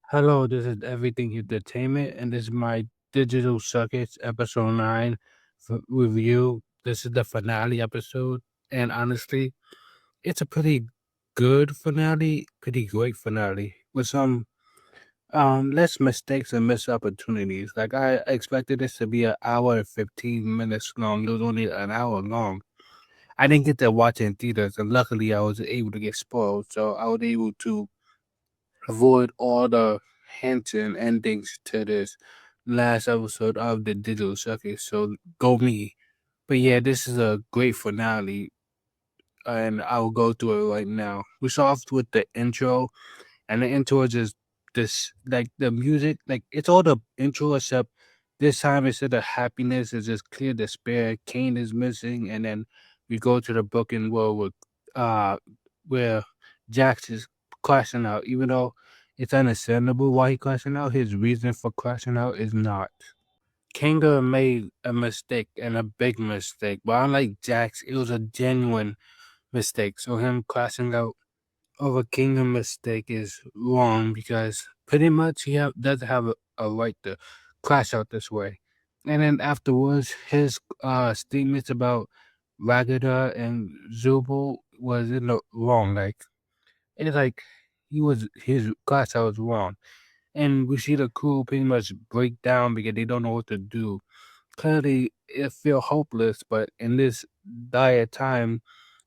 Hello, this is Everything Entertainment, and this is my Digital Circuits episode 9 review. This is the finale episode, and honestly, it's a pretty good finale, pretty great finale, with some less mistakes and missed opportunities. Like, I expected this to be an hour and 15 minutes long. It was only an hour long. I didn't get to watch it in theaters, and luckily, I was able to get spoiled, so I was able to avoid all the hints and endings to this last episode of the Digital Circus. So go me. But yeah, this is a great finale, and I'll go through it right now. We start off with the intro, and the intro is just this, like the music, like it's all the intro except this time instead of happiness, it's just clear despair. Kane is missing, and then we go to the broken world uh where Jax is crashing out, even though it's understandable why he crashing out. His reason for crashing out is not. Kanga made a mistake and a big mistake, but unlike Jax, it was a genuine mistake. So him crashing out of a kingdom mistake is wrong because pretty much doesn't have a right to crash out this way. And then afterwards, his statements about Ragada and Zubul was in the wrong. Like it's like his crash out was wrong. And we see the crew pretty much break down because they don't know what to do. Clearly, it feel hopeless, but in this dire time,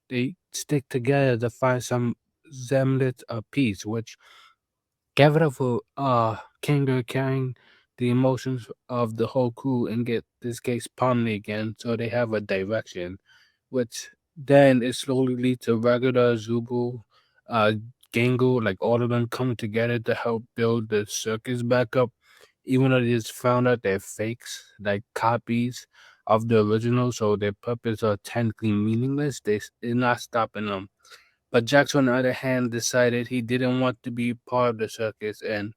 they stick together to find some semblance of peace, which gave it up for Kinger carrying the emotions of the whole crew and get this case prominent again so they have a direction, which then it slowly leads to Ragada, Zubu, uh, Gangu, like all of them coming together to help build the circus back up, even though they just found out they're fakes, like copies of the original, so their purpose are technically meaningless. They're not stopping them. But Jax, on the other hand, decided he didn't want to be part of the circus, and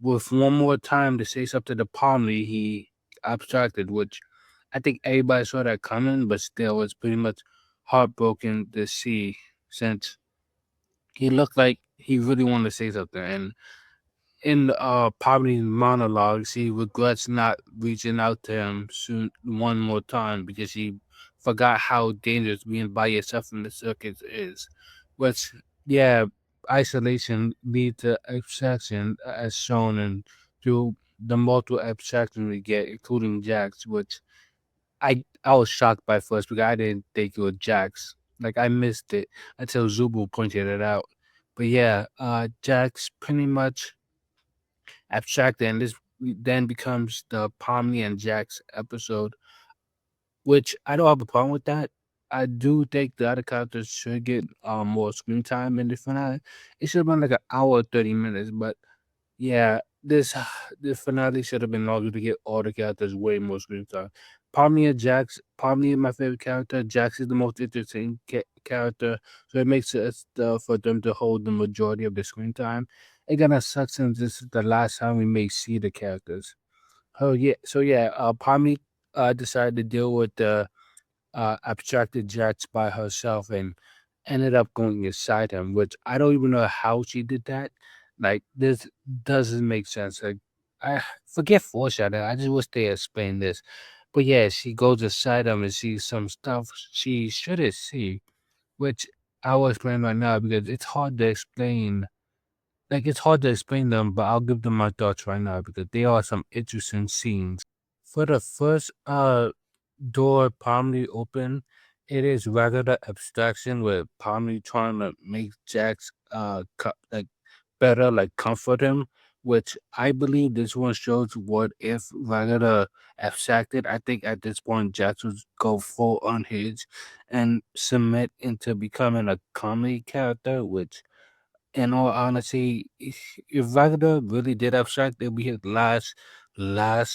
with one more time to say something to Palmy, he abstracted, which I think everybody saw that coming, but still was pretty much heartbroken to see since he looked like he really wanted to say something. And in Palmy's monologues, he regrets not reaching out to him soon one more time because he forgot how dangerous being by yourself in the circus is. Which, yeah, isolation leads to abstraction, as shown in through the multiple abstractions we get, including Jax, which I was shocked by first because I didn't think it was Jax. Like I missed it until Zubu pointed it out. But yeah, Jax pretty much abstracted, and this then becomes the Pomni and Jax episode, which I don't have a problem with that. I do think the other characters should get more screen time in the finale. It should have been like an hour 30 minutes, but yeah, this finale should have been longer to get all the characters way more screen time. Pomni and Jax, Pomni is my favorite character. Jax is the most interesting character, so it makes sense for them to hold the majority of the screen time. It gonna suck since this is the last time we may see the characters. Oh yeah, so yeah, Pomni decided to deal with the abstracted Jax by herself and ended up going inside him, which I don't even know how she did that. Like, this doesn't make sense. Like, I forget foreshadowing. I just wish they explained this. But yeah, she goes inside him and sees some stuff she shouldn't see, which I will explain right now because it's hard to explain. Like, it's hard to explain them, but I'll give them my thoughts right now because there are some interesting scenes. For the first door Palmly open, it is regular abstraction with Palmly trying to make Jax like better, like comfort him, which I believe this one shows what if regular abstracted. I think at this point Jax would go full unhinged and submit into becoming a comedy character, which in all honesty, if Wagner really did abstract, it'll be his last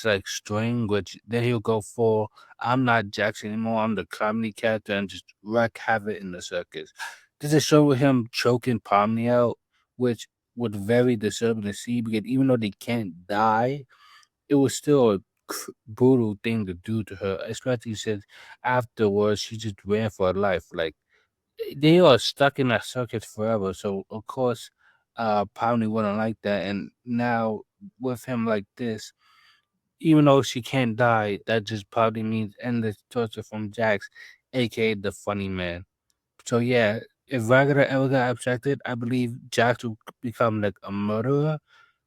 like string, which then he'll go for I'm not Jackson anymore, I'm the comedy character and just wreak havoc in the circus. This is show him choking Pomni out, which was very disturbing to see because even though they can't die, it was still a brutal thing to do to her, especially since afterwards she just ran for her life. Like they are stuck in that circuit forever. So of course, probably wouldn't like that. And now with him like this, even though she can't die, that just probably means endless torture from Jax, aka the funny man. So yeah, if Ragnar ever got abstracted, I believe Jax will become like a murderer,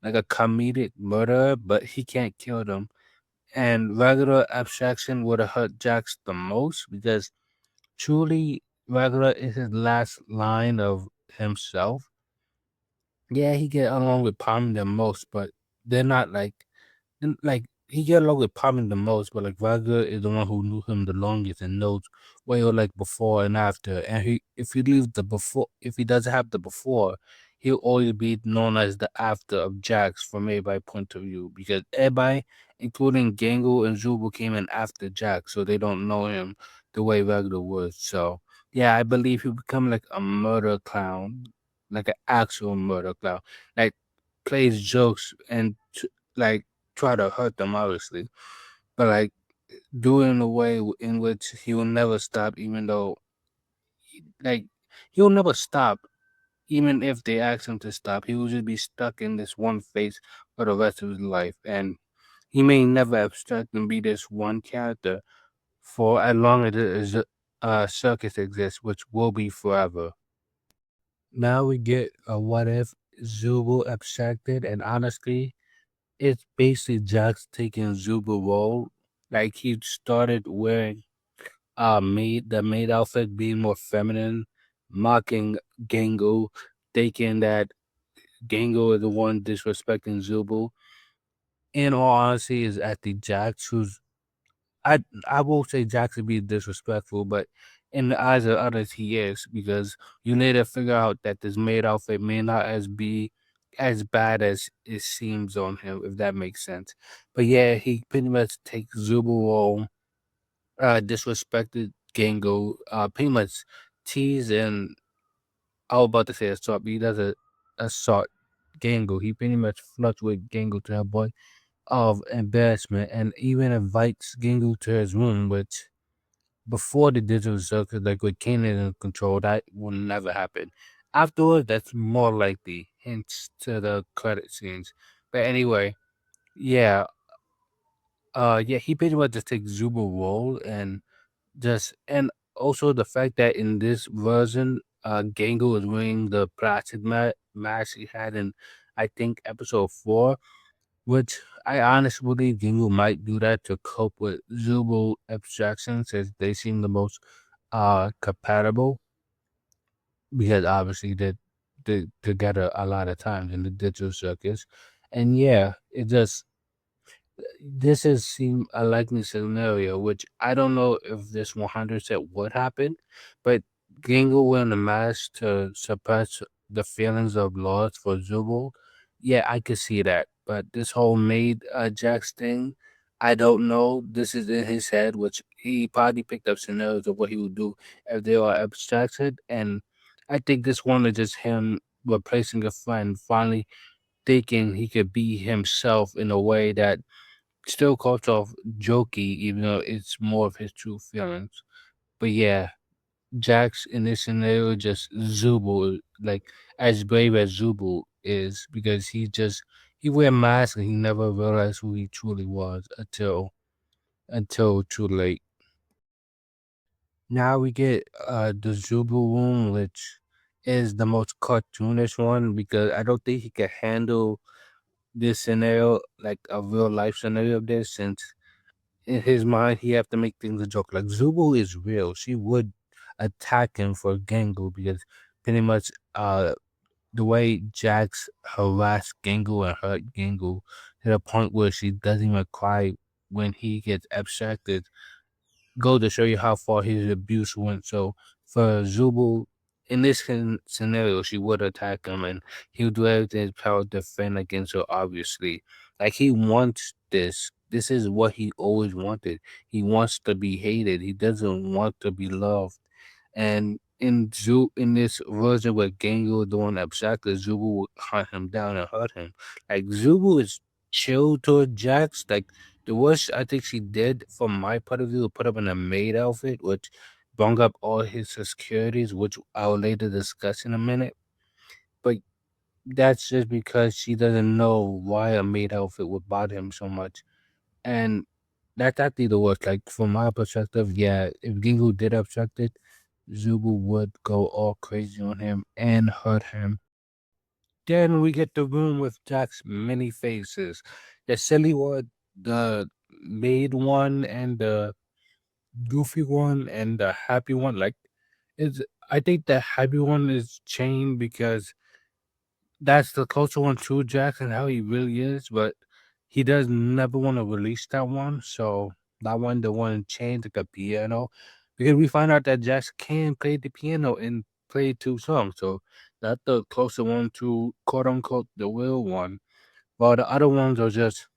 like a comedic murderer, but he can't kill them. And regular abstraction would have hurt Jax the most because truly regular is his last line of himself. Yeah, he get along with Palm the most, but they're not like he get along with Palm the most, but like Raga is the one who knew him the longest and knows what he was like before and after. And he if he leaves the before if he doesn't have the before, he'll always be known as the after of Jax from everybody's point of view. Because everybody, including Gangu and Zubu, came in after Jax, so they don't know him the way Raga was. So yeah, I believe he'll become like a murder clown, like an actual murder clown. Like plays jokes and like try to hurt them, obviously, but like do it in a way in which he will never stop, even though like he'll never stop, even if they ask him to stop. He will just be stuck in this one phase for the rest of his life, and he may never abstract and be this one character for as long as Circus exists, which will be forever. Now we get a what if Zubu abstracted, and honestly, it's basically Jax taking Zubu role. Like he started wearing maid outfit, being more feminine, mocking Gangu, thinking that Gangu is the one disrespecting Zubu. In all honesty, is at the Jax who's I I won't say Jax would be disrespectful, but in the eyes of others he is, because you need to figure out that this maid outfit may not as be as bad as it seems on him, if that makes sense. But yeah, he pretty much takes Zubu role, disrespected Gango, pretty much tease and I was about to say assault, but he does a assault Gango. He pretty much flirts with Gango to the point of embarrassment and even invites Gango to his room, which before the digital circuit, like with Kanan in control, that will never happen. Afterwards, that's more likely, hence to the credit scenes. But anyway, yeah, yeah, he pretty much just takes Zubo role and just and also the fact that in this version, Gango is wearing the plastic mask he had in, I think, episode 4, which I honestly believe Gango might do that to cope with Zubo abstractions as they seem the most compatible, because obviously they together a lot of times in the digital circus. And yeah, it just this is seem a likely scenario, which I don't know if this 100% would happen, but Gingo wearing the mask to suppress the feelings of loss for Zubul, yeah, I could see that. But this whole made Jax thing, I don't know. This is in his head, which he probably picked up scenarios of what he would do if they are abstracted. And I think this one is just him replacing a friend, finally thinking he could be himself in a way that still comes off jokey, even though it's more of his true feelings. But yeah, Jax in this scenario just Zubul, like as brave as Zubul is, because he wear masks and he never realized who he truly was until too late. Now we get the Zubul room, which is the most cartoonish one because I don't think he can handle this scenario, like a real life scenario of this, since in his mind, he have to make things a joke. Like Zubu is real. She would attack him for Gengu because pretty much the way Jax harassed Gengu and hurt Gengu to the point where she doesn't even cry when he gets abstracted go to show you how far his abuse went. So for Zubul, in this scenario, she would attack him and he would do everything in his power to defend against her, obviously. Like he wants this. This is what he always wanted. He wants to be hated. He doesn't want to be loved. And in this version where Gengo is the one abstracted, Zubu would hunt him down and hurt him. Like Zubu is chill toward Jax. Like the worst I think she did from my point of view, put him in a maid outfit, which brought up all his insecurities, which I'll later discuss in a minute. But that's just because she doesn't know why a maid outfit would bother him so much. And that's actually the worst. Like from my perspective, yeah, if Gingu did obstruct it, Zubu would go all crazy on him and hurt him. Then we get the room with Jack's many faces. The silly one, the maid one, and the goofy one, and the happy one. Like, is I think the happy one is chained because that's the closer one to Jack and how he really is, but he does never want to release that one. So that one, the one chained like a piano, because we find out that Jack can play the piano and play two songs. So that's the closer one to quote unquote the real one. While the other ones are just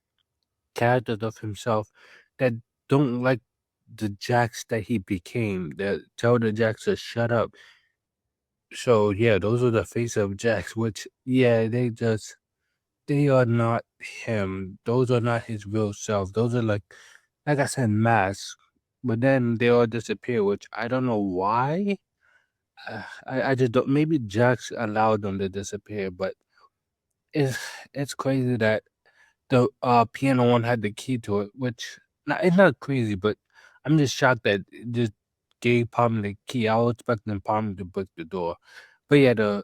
characters of himself that don't like the Jacks that he became, that tell the Jacks to shut up. So yeah, those are the face of Jacks, which yeah, they are not him. Those are not his real self. Those are like I said, masks. But then they all disappear, which I don't know why. I just don't. Maybe Jax allowed them to disappear, but it's it's crazy that the piano one had the key to it. Which not, it's not crazy, but I'm just shocked that it just gave Palm the key. I was expecting Palm to break the door, but yeah,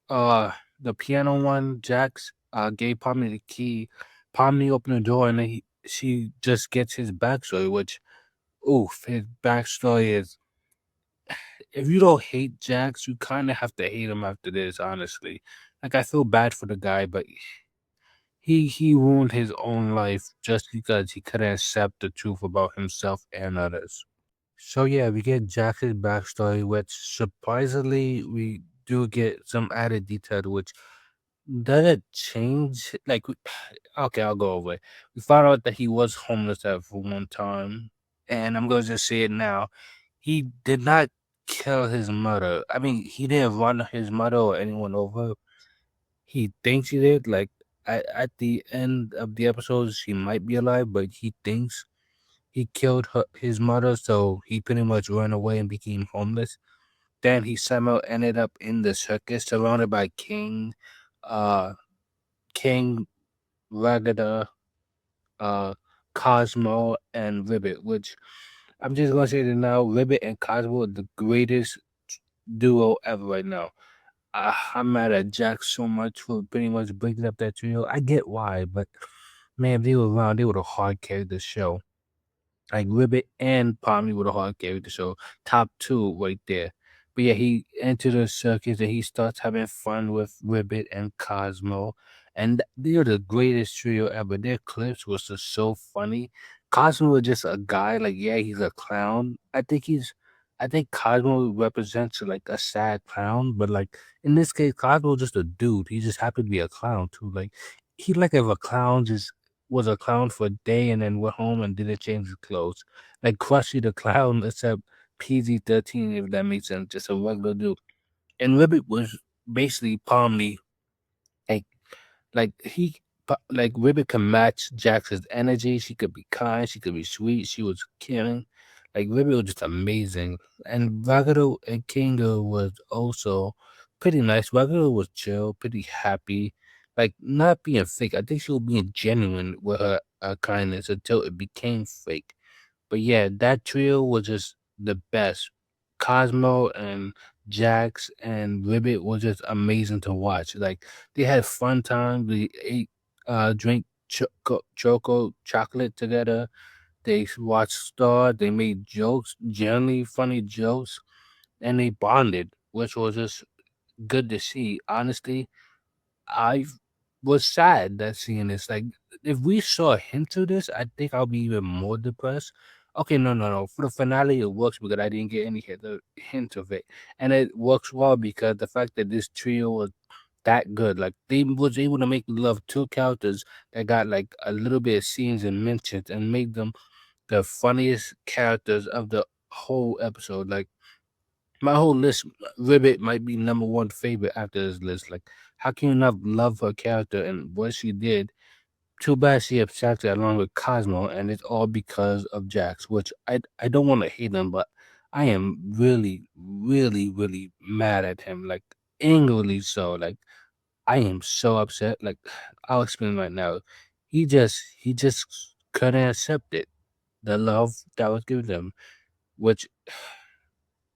uh the piano one, Jax gave Pomni the key. Pomni opened the door and then she just gets his backstory, which oof, his backstory is if you don't hate Jax, you kinda have to hate him after this, honestly. Like I feel bad for the guy, but he ruined his own life just because he couldn't accept the truth about himself and others. So yeah, we get Jax's backstory, which surprisingly we do get some added detail, which does it change? Like, okay, I'll go over it. We found out that he was homeless at for one time, and I'm gonna just say it now. He did not kill his mother. I mean, he didn't run his mother or anyone over. He thinks he did. Like, at the end of the episode, she might be alive, but he thinks he killed his mother, so he pretty much ran away and became homeless. Then he somehow ended up in the circus, surrounded by uh, King Ragada, uh, Cosmo, and Ribbit, which I'm just gonna say that now, Ribbit and Cosmo are the greatest duo ever right now. I'm mad at Jack so much for pretty much breaking up that trio. I get why, but man, if they were around, they would have hard carried the show. Like Ribbit and Pomni would have hard carried the show. Top two right there. But yeah, he entered the circus and he starts having fun with Ribbit and Cosmo. And they're the greatest trio ever. Their clips was just so funny. Cosmo was just a guy, like, yeah, he's a clown. I think Cosmo represents like a sad clown, but like in this case, Cosmo just a dude. He just happened to be a clown too. Like he like if a clown just was a clown for a day and then went home and didn't change his clothes. Like Krusty the Clown, except PG-13, if that makes sense, just a regular dude. And Ribbit was basically Pomni, like like Ribbit can match Jax's energy. She could be kind, she could be sweet, she was caring. Like Ribbit was just amazing. And Ragado and Kingo was also pretty nice. Ragado was chill, pretty happy, like not being fake. I think she was being genuine with her kindness until it became fake. But yeah, that trio was just the best. Cosmo and Jax and Ribbit was just amazing to watch. Like they had fun times. They ate, drink choco chocolate together. They watched Star. They made jokes, generally funny jokes, and they bonded, which was just good to see. Honestly, I was sad that seeing this. Like, if we saw a hint of this, I think I'll be even more depressed. Okay, no. For the finale, it works because I didn't get any hint of it, and it works well because the fact that this trio was that good, like they was able to make love two characters that got like a little bit of scenes and mentions and make them the funniest characters of the whole episode. Like my whole list, Ribbit might be number one favorite after this list. Like, how can you not love her character and what she did? Too bad she abstracted along with Cosmo, and it's all because of Jax, which I don't want to hate him, but I am really, really, really mad at him, like angrily so. Like I am so upset. Like, I'll explain right now. He just couldn't accept it. The love that was given him, which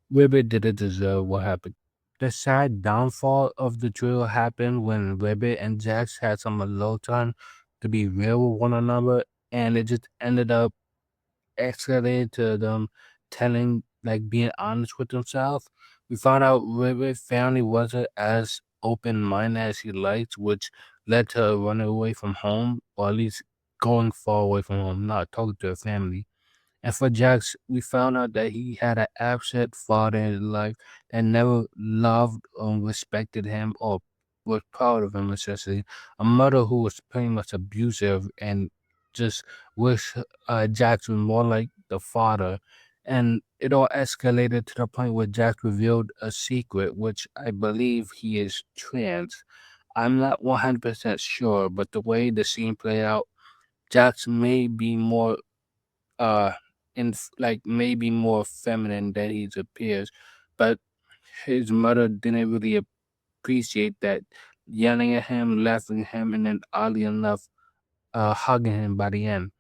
Ribbit didn't deserve what happened. The sad downfall of the trio happened when Ribbit and Jax had some alone time to be real with one another, and it just ended up escalated to them telling, like, being honest with themselves. We found out Rivet's family wasn't as open minded as he liked, which led to her running away from home, or at least going far away from home, not talking to her family. And for Jax, we found out that he had an absent father in his life that never loved or respected him or was proud of him, essentially. A mother who was pretty much abusive and just wish Jax was more like the father. And it all escalated to the point where Jax revealed a secret, which I believe he is trans. I'm not 100% sure, but the way the scene played out, Jax may be more uh like maybe more feminine than he appears, but his mother didn't really appreciate that, yelling at him, laughing at him, and then oddly enough, hugging him by the end.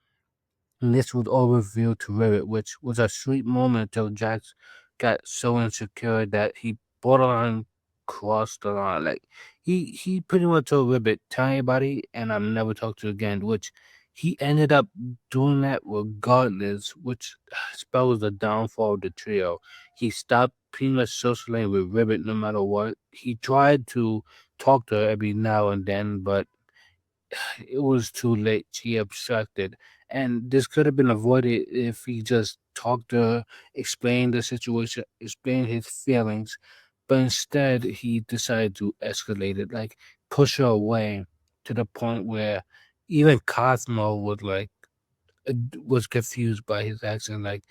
And this was all revealed to Rivet, which was a sweet moment until Jax got so insecure that he borderline crossed the line. Like, he pretty much told Rivet, "Tell anybody, and I'll never talk to you again," which he ended up doing that regardless, which spells the downfall of the trio. He stopped pretty much socializing with Rivet no matter what. He tried to talk to her every now and then, but it was too late. She obstructed. And this could have been avoided if he just talked to her, explained the situation, explained his feelings. But instead, he decided to escalate it, like push her away to the point where even Cosmo was confused by his action. Like,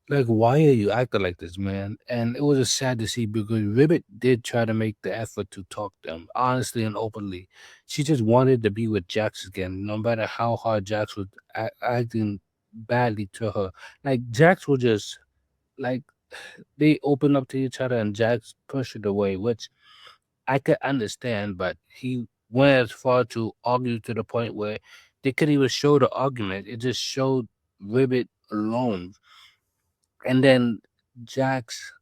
why are you acting like this, man? And it was just sad to see because Ribbit did try to make the effort to talk to them, honestly and openly. She just wanted to be with Jax again, no matter how hard Jax was acting badly to her. Like, Jax was just, like, they opened up to each other and Jax pushed it away, which I could understand, but he went as far to argue to the point where they couldn't even show the argument. It just showed Ribbit alone. And then Jax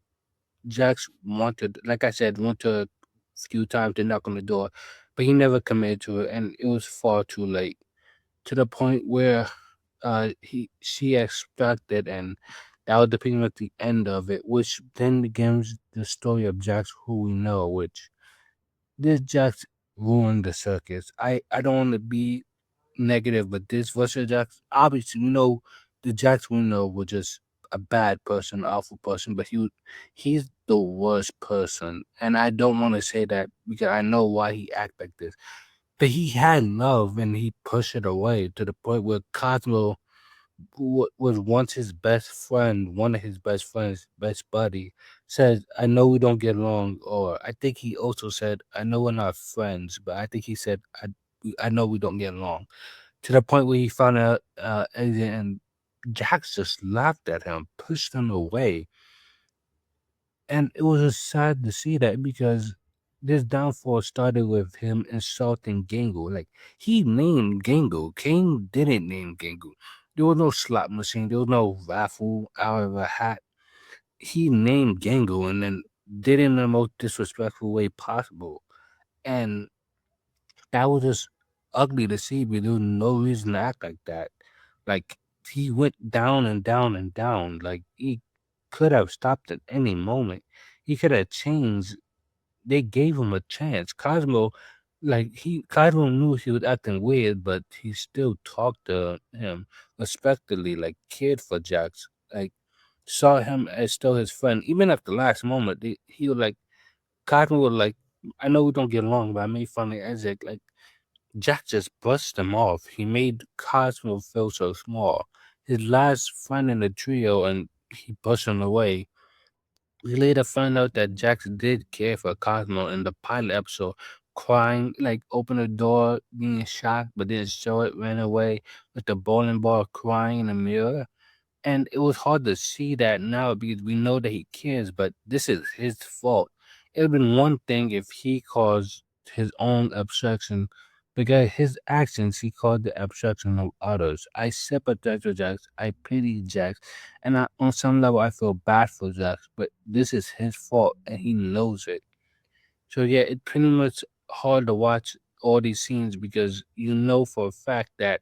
Jax wanted, like I said, went to a few times to knock on the door, but he never committed to it, and it was far too late. To the point where she expected, and that was the pretty much the end of it, which then begins the story of Jax, who we know, which this Jax ruined the circus. I don't want to be negative, but this versus Jax, obviously, we know the Jax we know was just a bad person, awful person, but he's the worst person. And I don't want to say that because I know why he act like this. But he had love and he pushed it away to the point where Cosmo was once his best friend, one of his best friends, best buddy, said, "I know we don't get along," or I think he also said, "I know we're not friends," but I think he said, I know we don't get along," to the point where he found out and Jax just laughed at him, pushed him away. And it was just sad to see that because this downfall started with him insulting Gangu. Like, he named Gangu. Kane didn't name Gangu. There was no slot machine. There was no raffle out of a hat. He named Gangu and then did it in the most disrespectful way possible. And that was just ugly to see, but there was no reason to act like that. Like, he went down and down and down. Like, he could have stopped at any moment. He could have changed. They gave him a chance. Cosmo knew he was acting weird, but he still talked to him respectfully, like cared for Jax, like saw him as still his friend. Even at the last moment, he was like, Cosmo was like, "I know we don't get along, but I made fun of Isaac." Like, Jack just brushed him off. He made Cosmo feel so small. His last friend in the trio, and he pushed him away. We later found out that Jax did care for Cosmo in the pilot episode, crying, like opened the door, being shocked, but didn't show it, ran away with the bowling ball, crying in the mirror. And it was hard to see that now because we know that he cares, but this is his fault. It would have been one thing if he caused his own obsession because his actions he called the obsession of others. I sympathize with Jax, I pity Jax, and on some level I feel bad for Jax, but this is his fault and he knows it. So yeah, it pretty much hard to watch all these scenes because you know for a fact that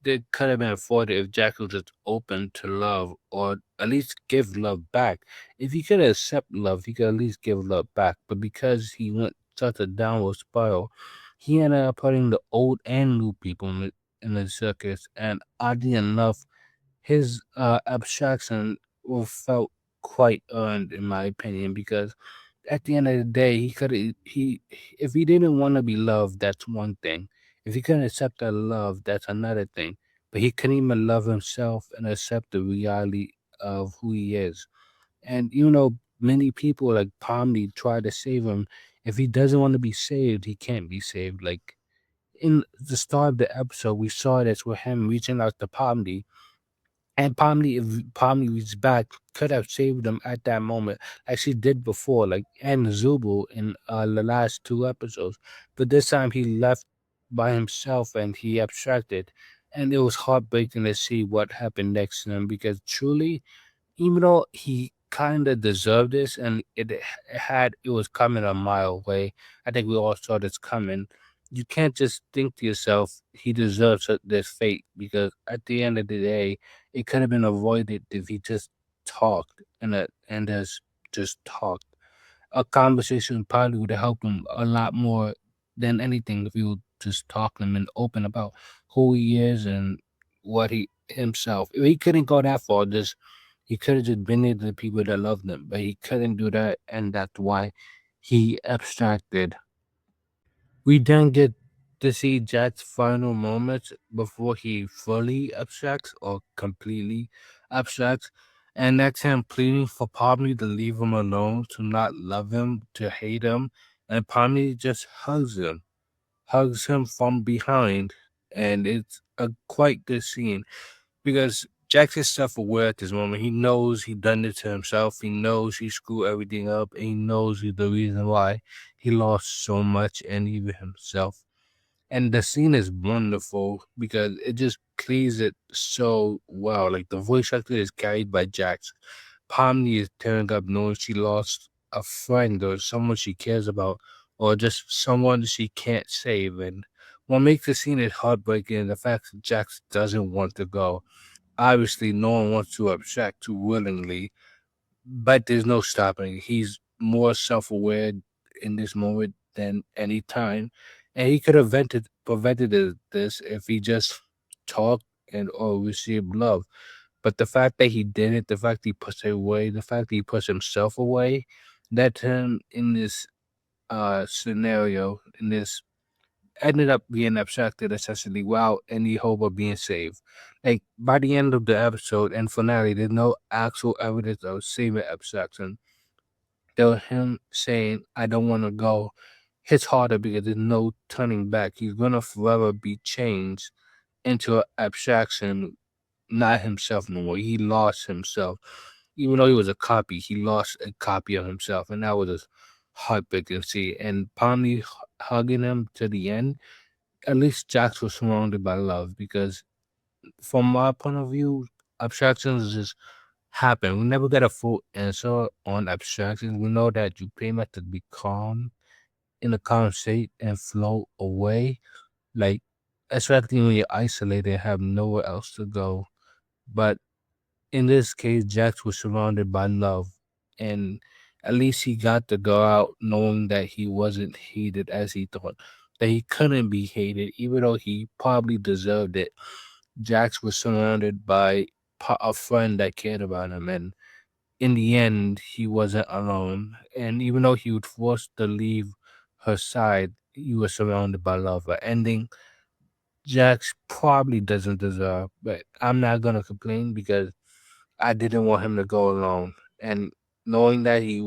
they could have been avoided if Jack was just open to love or at least give love back. If he could accept love, he could at least give love back. But because he went such a downward spiral, he ended up putting the old and new people in the circus. And oddly enough, his abstraction felt quite earned, in my opinion, because at the end of the day, he could he if he didn't want to be loved, that's one thing. If he couldn't accept that love, that's another thing. But he couldn't even love himself and accept the reality of who he is. And many people like Pomni try to save him. If he doesn't want to be saved, he can't be saved. Like in the start of the episode, we saw this with him reaching out to Pomni and Pomni, if Pomni was back, could have saved them at that moment, like she did before, like and Zubul in the last two episodes. But this time he left by himself and he abstracted, and it was heartbreaking to see what happened next to him because truly even though he kind of deserved this and it was coming a mile away. I think we all saw this coming. You can't just think to yourself he deserves this fate because at the end of the day it could have been avoided if he just talked and just talked. A conversation probably would have helped him a lot more than anything if he would just talk to him and open about who he is and what he himself. If he couldn't go that far, just he could have just been there to the people that loved him, but he couldn't do that, and that's why he abstracted. We then get to see Jack's final moments before he fully abstracts or completely abstracts, and that's him pleading for Pomni to leave him alone, to not love him, to hate him, and Pomni just hugs him from behind, and it's a quite good scene because Jack is self-aware at this moment. He knows he done it to himself. He knows he screwed everything up. And he knows the reason why he lost so much and even himself. And the scene is wonderful because it just plays it so well. Like the voice actor is carried by Jax. Pomni is tearing up knowing she lost a friend or someone she cares about or just someone she can't save. And what makes the scene is heartbreaking the fact that Jax doesn't want to go. Obviously, no one wants to abstract too willingly, but there's no stopping. He's more self-aware in this moment than any time, and he could have prevented this if he just talked and or received love. But the fact that he didn't, the fact he pushed it away, the fact that he pushed himself away, led him in this scenario, in this ended up being abstracted essentially without any hope of being saved. Like by the end of the episode and finale, there's no actual evidence of saving abstraction. There was him saying, I don't want to go. Hits harder because there's no turning back. He's gonna forever be changed into an abstraction, not himself no more. He lost himself. Even though he was a copy, he lost a copy of himself. And that was just heartbreaking to see. And Pomni hugging him to the end, at least Jax was surrounded by love because from my point of view, abstractions just happen. We never get a full answer on abstractions. We know that you pretty much to be calm in a calm state and float away. Like especially when you're isolated and have nowhere else to go. But in this case, Jax was surrounded by love. And at least he got to go out knowing that he wasn't hated as he thought. That he couldn't be hated, even though he probably deserved it. Jax was surrounded by a friend that cared about him, and in the end, he wasn't alone. And even though he was forced to leave her side, he was surrounded by love. An ending Jax probably doesn't deserve, but I'm not gonna complain because I didn't want him to go alone. And knowing that he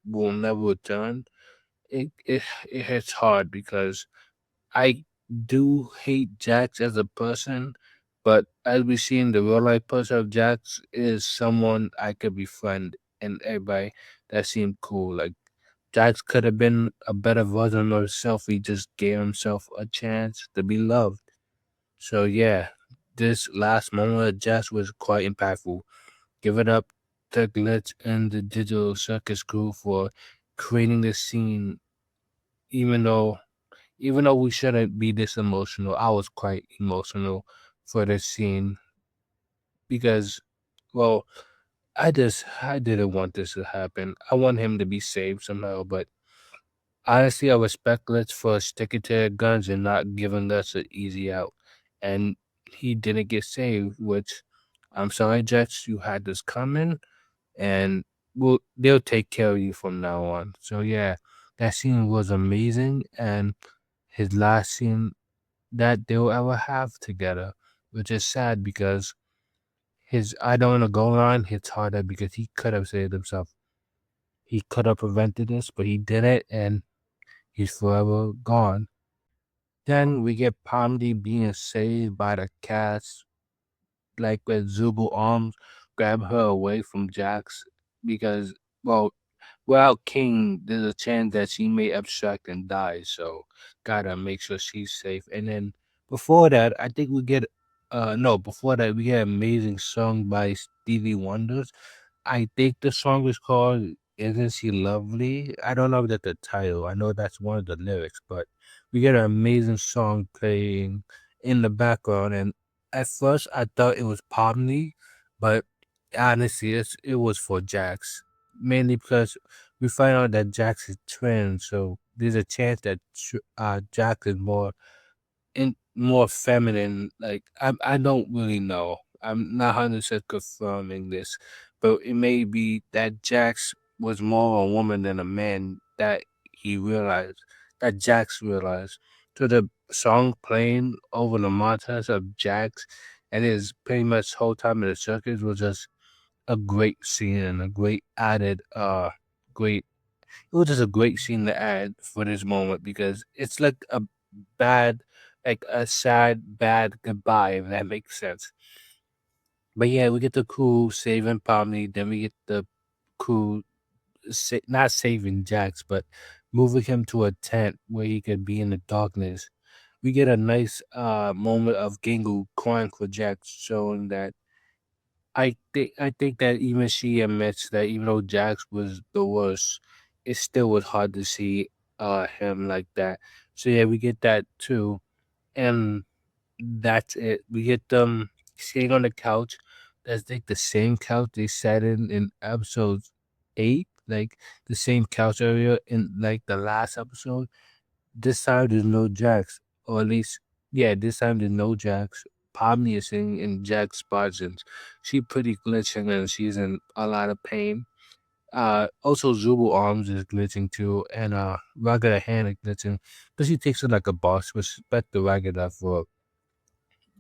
will never return, it hits hard because I do hate Jax as a person, but as we see in the real life person of Jax is someone I could befriend and everybody that seemed cool. Like Jax could have been a better version of himself. He just gave himself a chance to be loved. So yeah, this last moment of Jax was quite impactful. Give it up to Glitch and the Digital Circus crew for creating this scene. Even though, even though we shouldn't be this emotional, I was quite emotional for this scene because, well, I didn't want this to happen. I want him to be saved somehow, but honestly, I respect Glitch for sticking to their guns and not giving us an easy out. And he didn't get saved, which I'm sorry, Jets, you had this coming, and they'll take care of you from now on. So yeah, that scene was amazing, and his last scene that they'll ever have together, which is sad because his I don't want to go on hits harder because he could have saved himself. He could have prevented this, but he didn't, and he's forever gone. Then we get Pomdi being saved by the cats, like when Zubu arms grab her away from Jax because, well, without King, there's a chance that she may abstract and die. So gotta make sure she's safe. And then before that, I think we get no, before that we get an amazing song by Stevie Wonders. I think the song is called "Isn't She Lovely?" I don't know if that's the title. I know that's one of the lyrics, but we get an amazing song playing in the background. And at first, I thought it was Pomni, but honestly, it was for Jax. Mainly because we find out that Jax is twin, so there's a chance that Jax is more feminine. Like I don't really know. I'm not 100% confirming this, but it may be that Jax was more a woman than a man that he realized that Jax realized. So the song playing over the montage of Jax and his pretty much whole time in the circus was just a great scene and a great added great it was just a great scene to add for this moment because it's like like a sad, bad goodbye, if that makes sense. But yeah, we get the crew saving Pomni, then we get the crew not saving Jax, but moving him to a tent where he could be in the darkness. We get a nice moment of Gingu crying for Jax, showing that I think that even she admits that even though Jax was the worst, it still was hard to see him like that. So yeah, we get that too. And that's it. We get them sitting on the couch. That's like the same couch they sat in episode 8, like the same couch area in like the last episode. This time there's no Jax, or at least, yeah, this time there's no Jax. Pomni is sitting in Jack's spots, and she pretty glitching, and she's in a lot of pain. Also Zubu arms is glitching too, and Ragada hand is glitching, but she takes it like a boss. Respect the Ragada for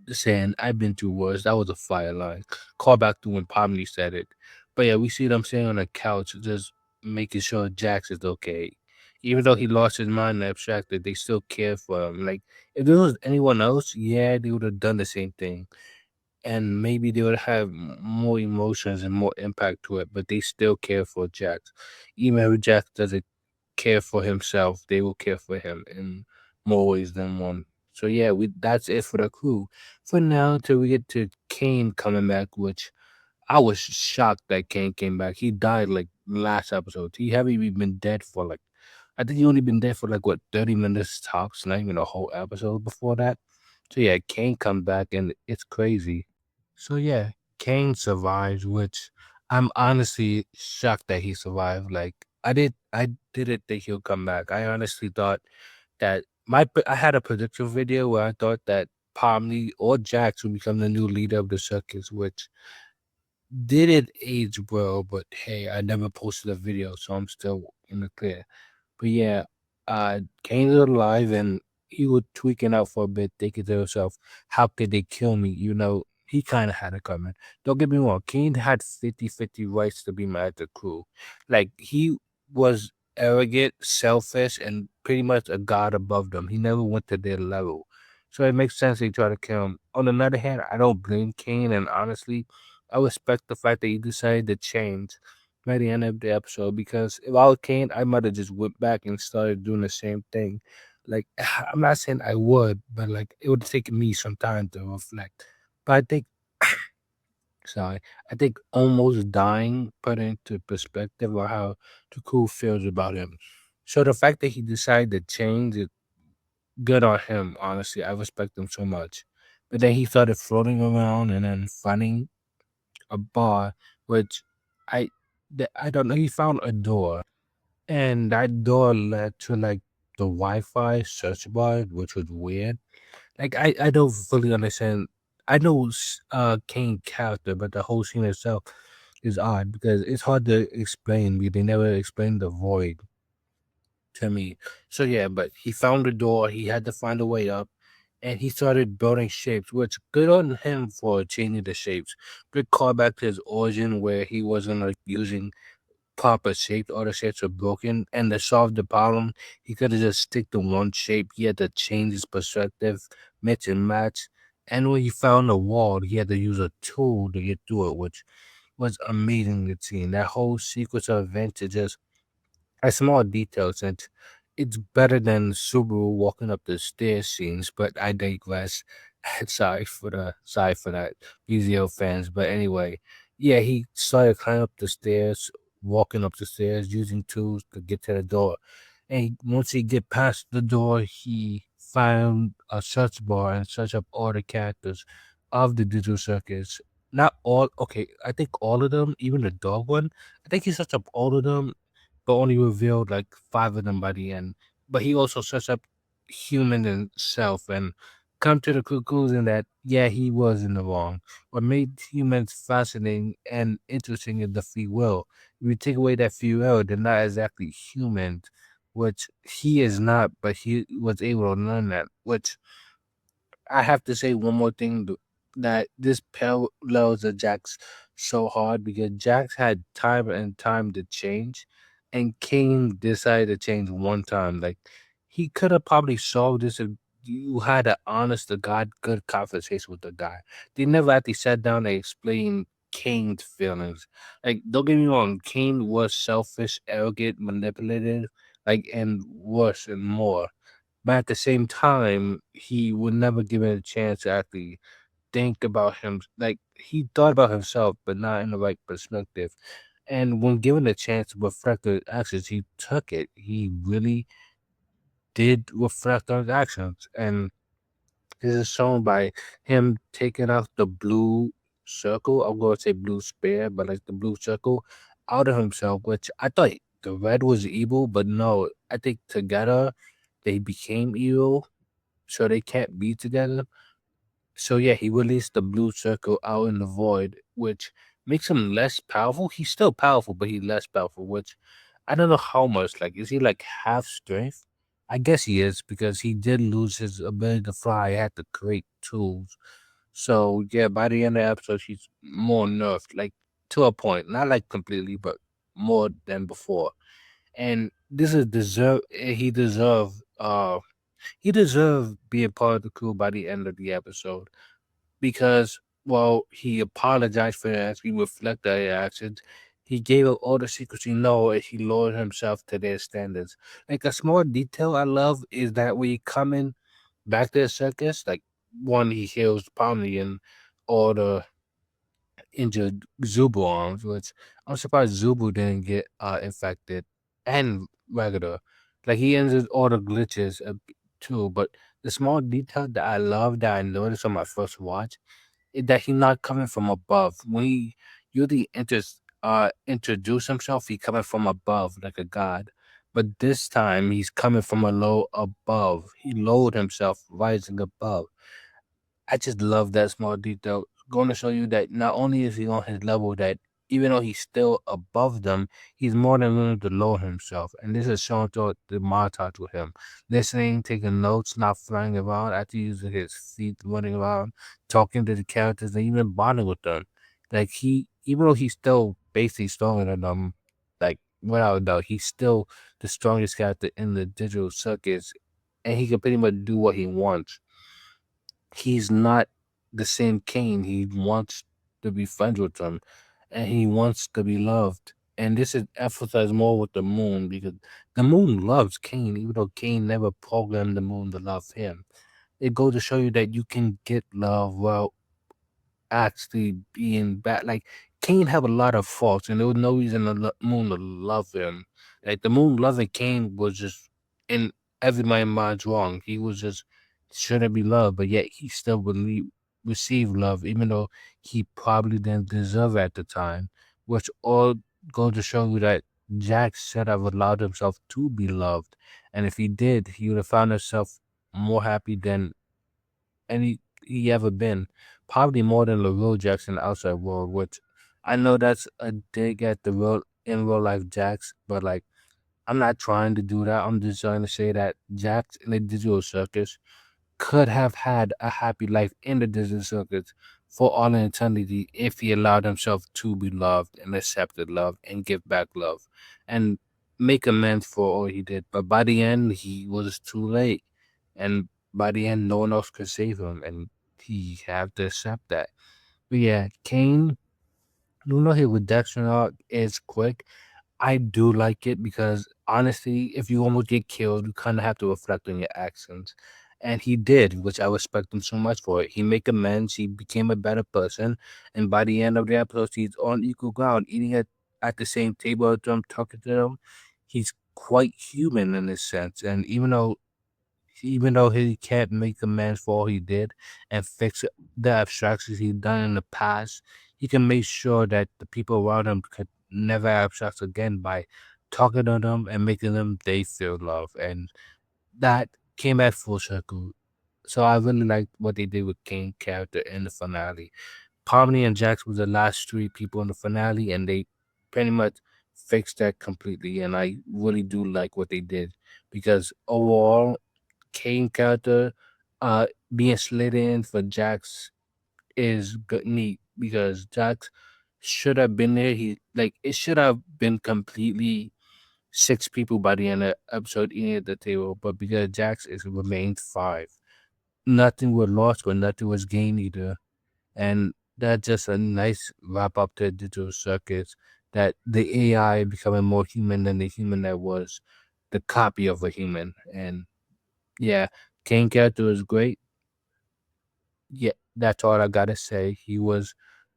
saying I've been through worse. That was a fire line. Call back to when Pomni said it. But yeah, we see them sitting on the couch, just making sure Jax is okay. Even though he lost his mind and abstracted, they still care for him. Like if there was anyone else, yeah, they would have done the same thing. And maybe they would have more emotions and more impact to it, but they still care for Jax. Even if Jax doesn't care for himself, they will care for him in more ways than one. So yeah, we that's it for the crew. For now, till we get to Kane coming back, which I was shocked that Kane came back. He died like last episode. He haven't even been dead for like I think he only been dead for like what 30 minutes tops, not even a whole episode before that. So yeah, Kane come back and it's crazy. So yeah, Kane survives, which I'm honestly shocked that he survived. Like I didn't think he'll come back. I honestly thought that I had a prediction video where I thought that Pomni or Jax would become the new leader of the circus, which didn't age well. But hey, I never posted a video, so I'm still in the clear. But yeah, Kane's alive and he was tweaking out for a bit, thinking to himself, how could they kill me? You know, he kind of had it coming. Don't get me wrong, Kane had 50-50 rights to be mad at the crew. Like, he was arrogant, selfish, and pretty much a god above them. He never went to their level. So it makes sense they try to kill him. On the other hand, I don't blame Kane, and honestly, I respect the fact that he decided to change. by the end of the episode because if I was Kane, I might have just went back and started doing the same thing. Like I'm not saying I would, but like it would take me some time to reflect. But I think sorry, I think almost dying put into perspective of how Taku feels about him. So the fact that he decided to change is good on him, honestly. I respect him so much. But then he started floating around and then finding a bar, which I I don't know. He found a door, and that door led to like the Wi-Fi search bar, which was weird. Like I don't fully understand. I know Kane character, but the whole scene itself is odd because it's hard to explain because they never explained the void to me. So yeah, but he found the door. He had to find a way up, and he started building shapes. Which good on him for changing the shapes. Good callback to his origin where he wasn't like using proper shapes. All the shapes were broken, and to solve the problem, he could have just stick to one shape. He had to change his perspective, mix and match. And when he found a wall, he had to use a tool to get through it, which was amazing to see. And that whole sequence of events, it just a small details, and it's better than Subaru walking up the stairs scenes, but I digress. Sorry for that, BZO fans. But anyway, yeah, he started climbing up the stairs, walking up the stairs, using tools to get to the door. And once he get past the door, he found a search bar and search up all the characters of the digital circus. Not all, okay, I think all of them, even the dog one. I think he searched up all of them but only revealed like five of them by the end. But he also sets up human himself and come to the conclusion that yeah, he was in the wrong. What made humans fascinating and interesting is the free will. If you take away that free will, they're not exactly humans, which he is not, but he was able to learn that, which I have to say one more thing that this parallels the Jax so hard because Jax had time and time to change, and King decided to change one time. Like he could have probably solved this if you had an honest to God good conversation with the guy. They never actually sat down and explained Kane's feelings. Like don't get me wrong, Kane was selfish, arrogant, manipulative, like and worse and more. But at the same time, he would never give it a chance to actually think about him. Like he thought about himself, but not in the right perspective. And when given a chance to reflect on his actions, he took it. He really did reflect on his actions. And this is shown by him taking out the blue circle. I'm going to say blue spear, but like the blue circle out of himself, which I thought the red was evil, but no, I think together they became evil so they can't be together. So yeah, he released the blue circle out in the void, which makes him less powerful. He's still powerful, but he's less powerful, which I don't know how much. Like, is he like half strength? I guess he is because he did lose his ability to fly. He had to create tools. So yeah, by the end of the episode, he's more nerfed, like to a point, not like completely, but more than before. And this is deserve. He deserved being part of the crew by the end of the episode because, well, he apologized for that. He reflected on his actions. He gave up all the secrets he know and he lowered himself to their standards. Like a small detail I love is that when he coming back to the circus, like one he heals Pomni and all the injured Zubu arms, which I'm surprised Zubu didn't get infected and regular. Like he injured all the glitches too, but the small detail that I love that I noticed on my first watch is that he's not coming from above. When he usually introduce himself, he coming from above like a god. But this time he's coming from a low above. He lowered himself, rising above. I just love that small detail. Going to show you that not only is he on his level, that even though he's still above them, he's more than willing to lower himself. And this is shown throughout the montage with him. Listening, taking notes, not flying around, actually using his feet, running around, talking to the characters, and even bonding with them. Like even though he's still basically stronger than them, like without a doubt, he's still the strongest character in the digital circuits, and he can pretty much do what he wants. He's not the same Kane. He wants to be friends with them and he wants to be loved. And this is emphasized more with the moon because the moon loves Cain, even though Cain never programmed the moon to love him. It goes to show you that you can get love while actually being bad. Like Cain have a lot of faults, and there was no reason the moon to love him. Like the moon loving Cain was just in everybody's mind's wrong. He was just shouldn't be loved, but yet he still received love, even though he probably didn't deserve it at the time. Which all goes to show you that Jack should have allowed himself to be loved, and if he did, he would have found himself more happy than he ever been. Probably more than the real Jackson outside world, which I know that's a dig at the real in real life Jacks, but like I'm not trying to do that. I'm just trying to say that Jax in the digital circus could have had a happy life in the digital circus for all eternity if he allowed himself to be loved and accepted love and give back love and make amends for all he did. But by the end, he was too late. And by the end, no one else could save him. And he had to accept that. But yeah, Kane, you know, his redemption arc is quick. I do like it because honestly, if you almost get killed, you kind of have to reflect on your actions. And he did, which I respect him so much for it. He make amends. He became a better person, and by the end of the episode, he's on equal ground, eating at the same table as them, talking to them. He's quite human in this sense, and even though he can't make amends for all he did and fix the abstractions he done in the past, he can make sure that the people around him could never abstract again by talking to them and making them they feel love. And that came at full circle. So I really liked what they did with Kane's character in the finale. Pomni and Jax was the last three people in the finale, and they pretty much fixed that completely. And I really do like what they did because overall, Kane character being slid in for Jax is good neat because Jax should have been there. He like it should have been completely six people by the end of the episode eating at the table, but because Jax is remained five, nothing was lost but nothing was gained either. And that's just a nice wrap up to digital circuits that the AI becoming more human than the human that was the copy of a human. And yeah, Kane character was great. Yeah, that's all I gotta say. He was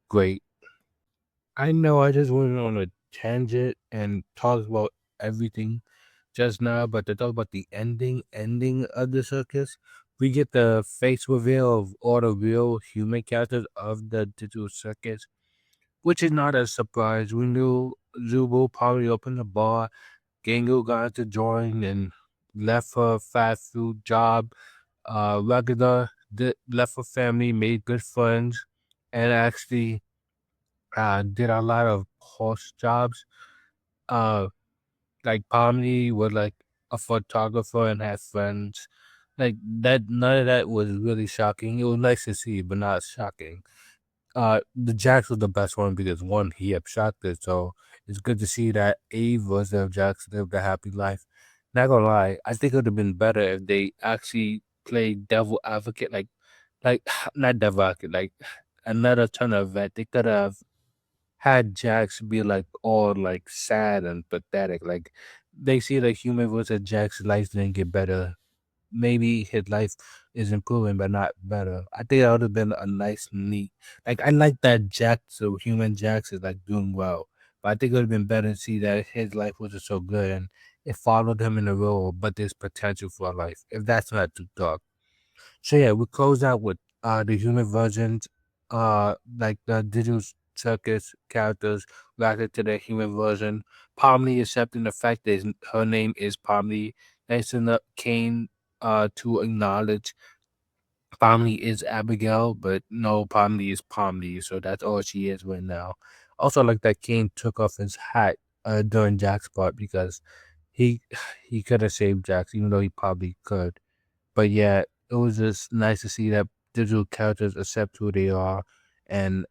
great. I know I just went on a tangent and talked about everything just now, but to talk about the ending of the circus, we get the face reveal of all the real human characters of the digital circus, which is not a surprise. We knew Zubo probably opened the bar, Gango got to join and left her fast food job. Regular left her family, made good friends, and actually did a lot of horse jobs. Uh, like Pomni was like a photographer and had friends. Like that, none of that was really shocking. It was nice to see, but not shocking. The Jax was the best one because one, he abstracted, so it's good to see that Eve was the Jax lived a happy life. Not gonna lie, I think it would have been better if they actually played devil advocate, like not devil advocate, like another turn of event. They could have had Jax be like all like sad and pathetic. Like they see the human versus Jack's life didn't get better. Maybe his life is improving but not better. I think that would have been a nice neat like I like that Jax so human Jax is like doing well. But I think it would have been better to see that his life wasn't so good and it followed him in the role, but there's potential for a life. If that's not too dark. So yeah, we close out with the human versions, like the digital circus characters related to the human version. Pomni accepting the fact that her name is Pomni. That's enough Kane to acknowledge Pomni is Abigail, but no, Pomni is Pomni, so that's all she is right now. Also like that Kane took off his hat during Jack's part because he he could have saved Jax, even though he probably could. But yeah, it was just nice to see that digital characters accept who they are and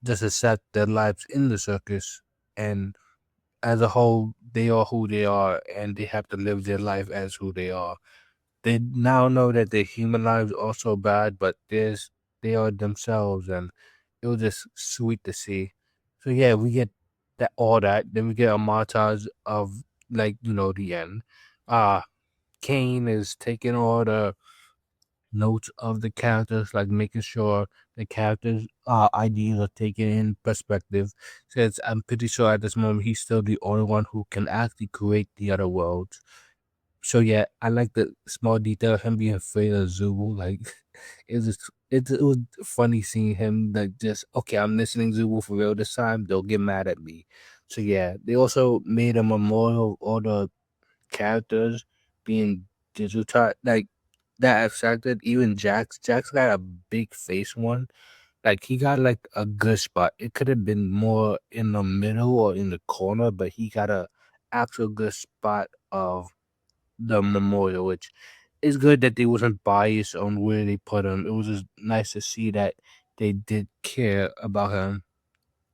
just accept their lives in the circus. And as a whole, they are who they are and they have to live their life as who they are. They now know that their human lives are also bad, but they are themselves and it was just sweet to see. So yeah, we get that all that. Then we get a montage of like the end. Uh Kane is taking all the notes of the characters, like making sure the characters' ideas are taken in perspective. Since I'm pretty sure at this moment he's still the only one who can actually create the other worlds. So yeah, I like the small detail of him being afraid of Zubu. Like it was funny seeing him like just okay, I'm listening Zubu for real this time. They'll get mad at me. So yeah, they also made a memorial of all the characters being digital like that affected even Jax. Jax got a big face one. Like he got like a good spot. It could have been more in the middle or in the corner, but he got a actual good spot of the memorial, which is good that they wasn't biased on where they put him. It was just nice to see that they did care about him.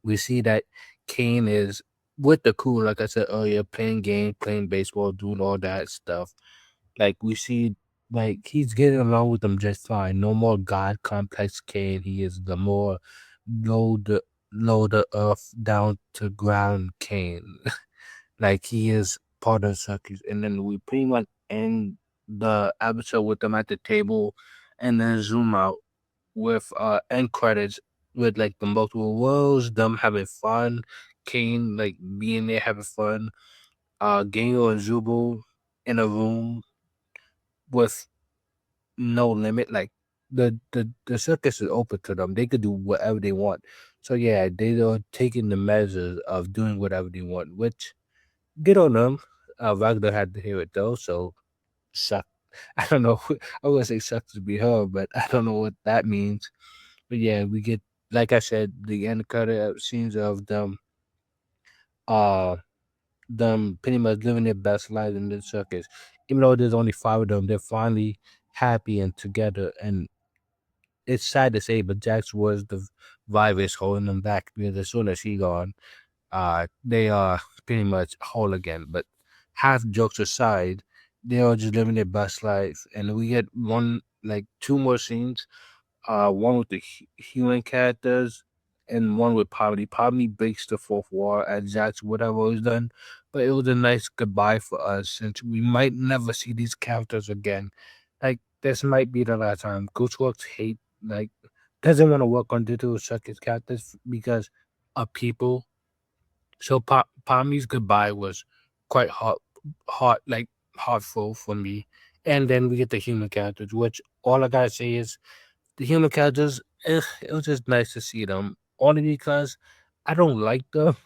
We see that Kane is with the crew, like I said earlier, playing games, playing baseball, doing all that stuff. Like we see, like he's getting along with them just fine. No more God complex Kane. He is the more low the low the earth down to ground Kane. Like he is part of Circus, and then we pretty much end the episode with them at the table, and then zoom out with end credits with like the multiple worlds, them having fun, Kane like being there having fun, Gengo and Zubo in a room with no limit. Like the circus is open to them. They could do whatever they want. So yeah, they are taking the measures of doing whatever they want, which good on them. Wagner had to hear it though, so suck. I don't know. I would say sucks to be her, but I don't know what that means. But yeah, we get like I said, the end credit scenes of uh, them pretty much living their best lives in the circus. Even though there's only five of them, they're finally happy and together. And it's sad to say, but Jax was the virus holding them back because as soon as he gone, they are pretty much whole again. But half jokes aside, they are just living their best life, and we get two more scenes. One with the human characters, and one with Poverty. Poverty breaks the fourth wall as Jack's whatever was done, but it was a nice goodbye for us since we might never see these characters again. Like this might be the last time. Ghostworks hate like doesn't want to work on digital circus characters because of people. So Palmy's goodbye was quite like heartful for me. And then we get the human characters, which all I gotta say is the human characters. It was just nice to see them. Only because I don't like them,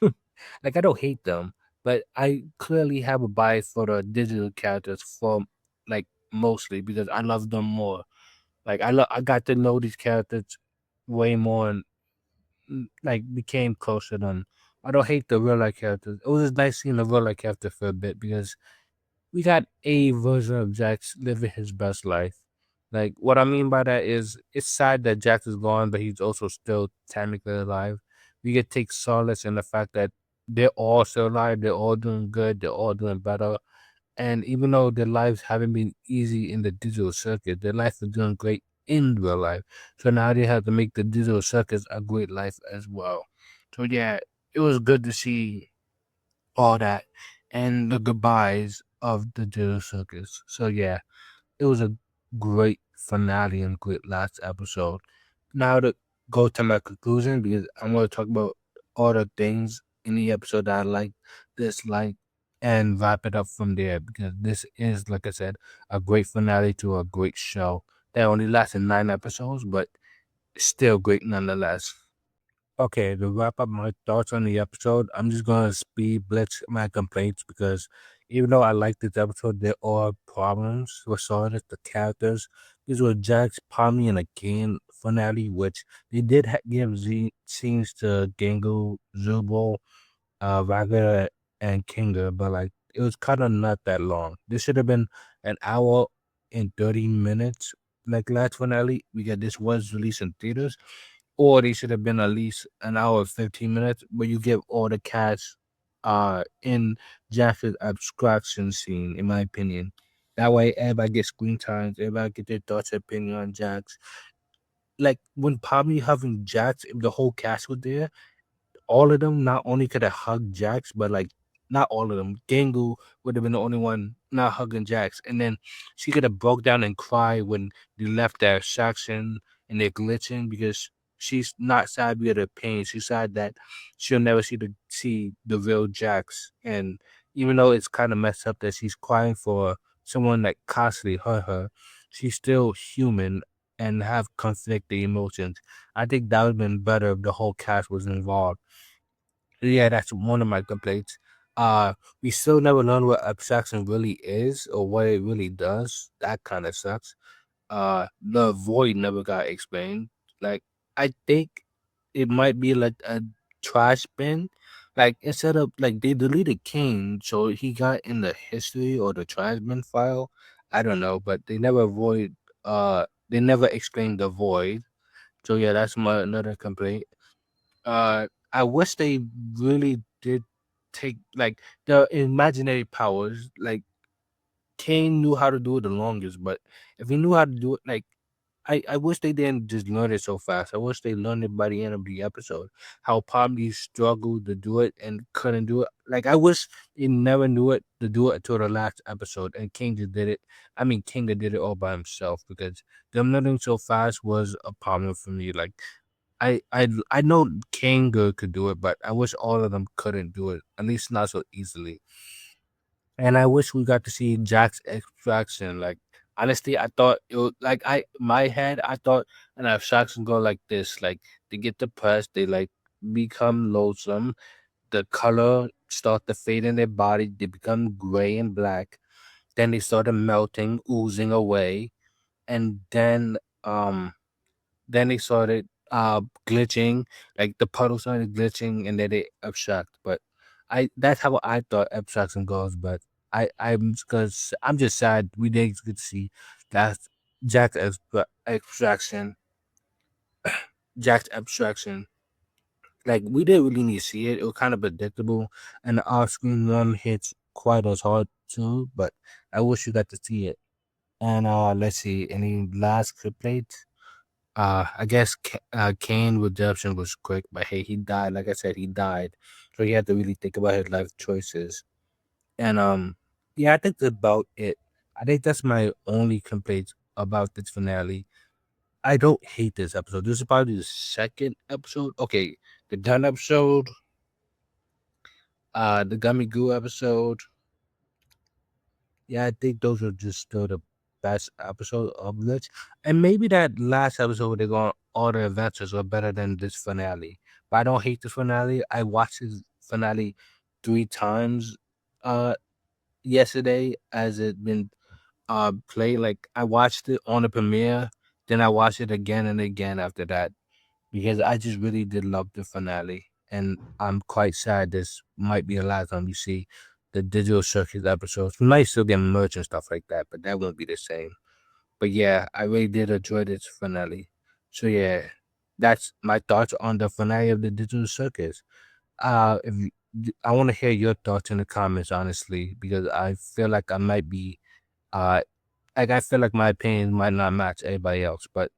like I don't hate them, but I clearly have a bias for the digital characters for like mostly because I love them more. Like I got to know these characters way more and like became closer than I don't hate the real life characters. It was just nice seeing the real life character for a bit because we got a version of Jax living his best life. Like what I mean by that is it's sad that Jax is gone, but he's also still technically alive. We can take solace in the fact that they're all still alive, they're all doing good, they're all doing better. And even though their lives haven't been easy in the digital circuit, their life is doing great in real life. So now they have to make the digital circus a great life as well. So yeah, it was good to see all that and the goodbyes of the digital circus. So yeah, it was a great finale and great last episode. Now to go to my conclusion because I'm going to talk about all the things in the episode that I like, dislike, and wrap it up from there because this is, like I said, a great finale to a great show that only lasted 9 episodes, but still great nonetheless. Okay, to wrap up my thoughts on the episode, I'm just gonna speed blitz my complaints because even though I like this episode, there are problems with some of the characters. These were Jax, Pomni, and a Kane finale, which they did give scenes to Gangu, Zubo, Raga, and Kinga, but like it was kind of not that long. This should have been an hour and 30 minutes, like last finale, because this was released in theaters, or they should have been at least an hour and 15 minutes, where you give all the cast in Jackson's abstraction scene, in my opinion. That way, everybody gets screen times, everybody get their thoughts and opinion on Jax. Like when probably having Jax, if the whole cast was there, all of them not only could have hugged Jax, but like not all of them. Gangu would have been the only one not hugging Jax, and then she could have broke down and cried when they left that section and they're glitching because she's not sad because of the pain. She's sad that she'll never see the real Jax, and even though it's kind of messed up that she's crying for someone that constantly hurt her, she's still human and have conflicting emotions. I think that would have been better if the whole cast was involved. Yeah, that's one of my complaints. We still never learn what abstraction really is or what it really does. That kind of sucks. The void never got explained. Like, I think it might be like a trash bin. Like, instead of like they deleted King, so he got in the history or the trash bin file. I don't know, but they never explained the void. So yeah, that's my another complaint. I wish they really did take like the imaginary powers. Like Kane knew how to do it the longest, but if he knew how to do it, like I wish they didn't just learn it so fast. I wish they learned it by the end of the episode. How probably struggled to do it and couldn't do it. Like I wish they never knew it to do it until the last episode, and King just did it. I mean, King did it all by himself because them learning so fast was a problem for me. Like I know Kanga could do it, but I wish all of them couldn't do it, at least not so easily. And I wish we got to see Jack's extraction. Like honestly, I thought it was like my head. I thought an abstraction go like this: like they get depressed, they like become loathsome. The color start to fade in their body. They become gray and black. Then they started melting, oozing away, and then they started glitching, like the puddle started glitching and then they abstract. But I that's how I thought abstraction goes, but I'm because I'm just sad we didn't get to see that Jack's extraction Jack's abstraction. Like we didn't really need to see it. It was kind of predictable and the off screen one hits quite as hard too, but I wish you got to see it. And let's see, any last clip. I guess Kane redemption was quick, but hey, he died. Like I said, he died, so he had to really think about his life choices. And yeah, I think that's about it. I think that's my only complaint about this finale. I don't hate this episode. This is probably the second episode. Okay, the Done episode, the Gummy Goo episode. Yeah, I think those are just still the best episode of this. And maybe that last episode where they go on all the adventures are better than this finale. But I don't hate the finale. I watched this finale 3 times uh yesterday as it been played. Like I watched it on the premiere, then I watched it again and again after that because I just really did love the finale, and I'm quite sad this might be the last time you see the digital circus episodes. We might still get merch and stuff like that, but that won't be the same. But yeah, I really did enjoy this finale. So yeah, that's my thoughts on the finale of the digital circus. If you, I want to hear your thoughts in the comments, honestly, because I feel like I might be, uh, like I feel like my opinion might not match everybody else, but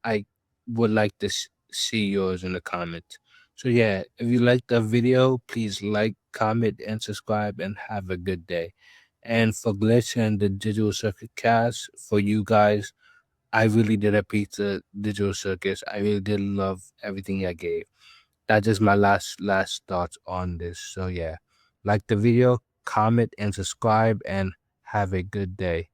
I would like to see yours in the comments. So yeah, if you like the video, please like, comment, and subscribe, and have a good day. And for Glitch and the Digital Circuit Cast, for you guys, I really did appreciate the Digital Circus. I really did love everything I gave. That's just my last thoughts on this. So yeah, like the video, comment, and subscribe, and have a good day.